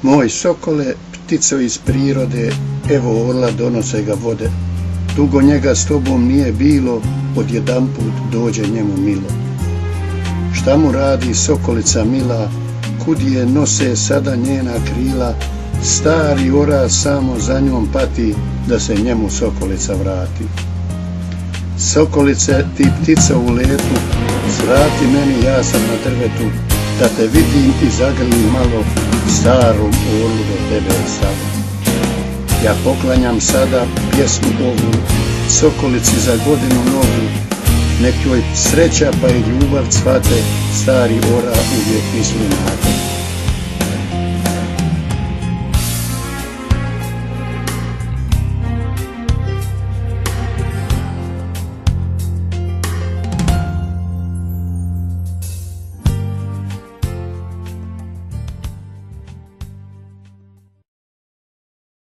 Moj sokole, ptico iz prirode, evo orla donose ga vode. Dugo njega s tobom nije bilo, odjedanput dođe njemu milo. Šta mu radi sokolica mila, kud je nose sada njena krila, stari ora samo za njom pati, da se njemu sokolica vrati. Sokolice, ti ptica u letu, zvrati meni, ja sam na drvetu, da te vidim i zagrlim malo, starom orlu do tebe je stalo. Ja poklanjam sada pjesmu ovu, sokolici za godinu novu, nek joj sreća pa i ljubav cvate, stari ora uvijek misli na te.